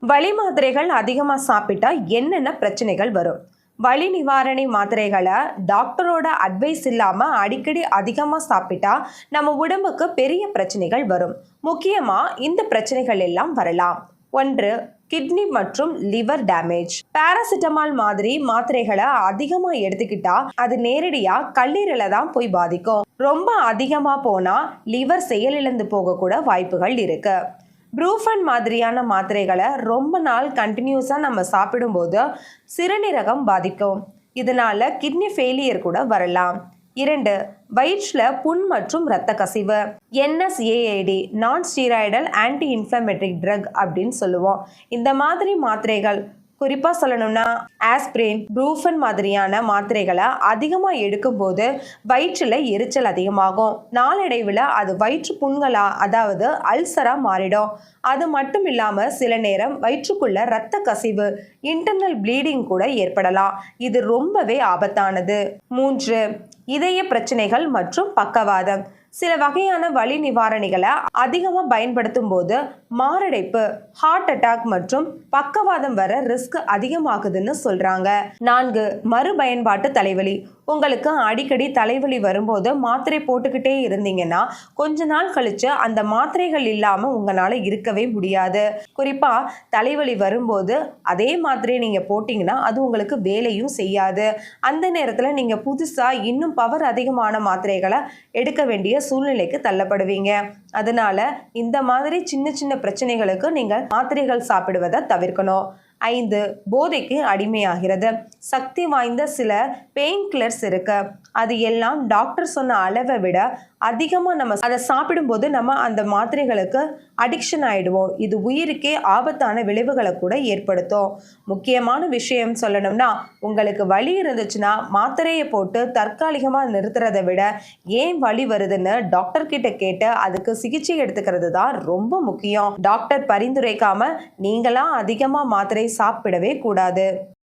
வலி மாத்திரைகள் அதிகமா சாப்பிட்டா என்னென்ன பிரச்சனைகள் வரும்? வலி நிவாரணி மாத்திரைகளை டாக்டரோட அட்வைஸ் இல்லாம அடிக்கடி அதிகமா சாப்பிட்டா நம்ம உடம்புக்கு பெரிய பிரச்சனைகள் வரும். முக்கியமா இந்த பிரச்சனைகள் எல்லாம் வரலாம். 1. கிட்னி மற்றும் லிவர் டேமேஜ். பாராசிட்டமால் மாதிரி மாத்திரைகளை அதிகமா எடுத்துக்கிட்டா அது நேரடியா கல்லீரலை தான் போய் பாதிக்கும். ரொம்ப அதிகமா போனா லிவர் செயலிழந்து போக கூட வாய்ப்புகள் இருக்கு. ப்ரூஃபன் மாதிரியான மாத்திரைகளை ரொம்ப நாள் கண்டினியூஸாக நம்ம சாப்பிடும்போது சிறுநீரகம் பாதிக்கும். இதனால கிட்னி ஃபெயிலியர் கூட வரலாம். 2. வயிற்றில் புண் மற்றும் இரத்த கசிவு. NSAID நான் ஸ்டீராய்டல் ஆன்டி இன்ஃப்ளமேட்டரி ட்ரக் அப்படின்னு சொல்லுவோம். இந்த மாதிரி மாத்திரைகள் குறிப்பாக சொல்லணும்னா ஆஸ்பிரின், ப்ரூஃபன் மாதிரியான மாத்திரைகளை அதிகமாக எடுக்கும்போது வயிற்றில் எரிச்சல் அதிகமாகும். நாளடைவில் அது வயிற்று புண்களா, அதாவது அல்சரா மாறிடும். அது மட்டும் இல்லாமல் சில நேரம் வயிற்றுக்குள்ள இரத்த கசிவு, இன்டர்னல் ப்ளீடிங் கூட ஏற்படலாம். இது ரொம்பவே ஆபத்தானது. 3. இதய பிரச்சனைகள் மற்றும் பக்கவாதம். சில வகையான வலி நிவாரணிகளை அதிகமாக பயன்படுத்தும் போது மாரடைப்பு, ஹார்ட் அட்டாக் மற்றும் பக்கவாதம் வர ரிஸ்க் அதிகமாகுதுன்னு சொல்றாங்க. 4. மறுபயன்பாட்டு தலைவலி. உங்களுக்கு அடிக்கடி தலைவலி வரும்போது மாத்திரை போட்டுக்கிட்டே இருந்தீங்கன்னா கொஞ்ச நாள் கழிச்சு அந்த மாத்திரைகள் இல்லாம உங்களால இருக்கவே முடியாது. குறிப்பா தலைவலி வரும்போது அதே மாத்திரையை நீங்க போட்டீங்கன்னா அது உங்களுக்கு வேலையும் செய்யாது. அந்த நேரத்துல நீங்க புதுசா இன்னும் பவர் அதிகமான மாத்திரைகளை எடுக்க வேண்டிய சூழ்நிலைக்கு தள்ளப்படுவீங்க. அதனால இந்த மாதிரி சின்ன சின்ன பிரச்சனைகளுக்கு நீங்க மாத்திரைகள் சாப்பிடுவதை தவிர்க்கணும். 5. போதைக்கு அடிமையாகிறது. சக்தி வாய்ந்த சில பெயின் கில்லர்ஸ் இருக்கு. அது எல்லாம் டாக்டர் சொன்ன அளவை விட அதிகமாக நம்ம அதை சாப்பிடும்போது நம்ம அந்த மாத்திரைகளுக்கு அடிக்ஷன் ஆயிடுவோம். இது உயிருக்கே ஆபத்தான விளைவுகளை கூட ஏற்படுத்தும். முக்கியமான விஷயம் சொல்லணும்னா, உங்களுக்கு வலி இருந்துச்சுன்னா மாத்திரையை போட்டு தற்காலிகமாக நிறுத்துறதை விட ஏன் வலி வருதுன்னு டாக்டர் கிட்ட கேட்டு அதுக்கு சிகிச்சை எடுத்துக்கிறது தான் ரொம்ப முக்கியம். டாக்டர் பரிந்துரைக்காம நீங்களா அதிகமாக மாத்திரை சாப்பிடவே கூடாது.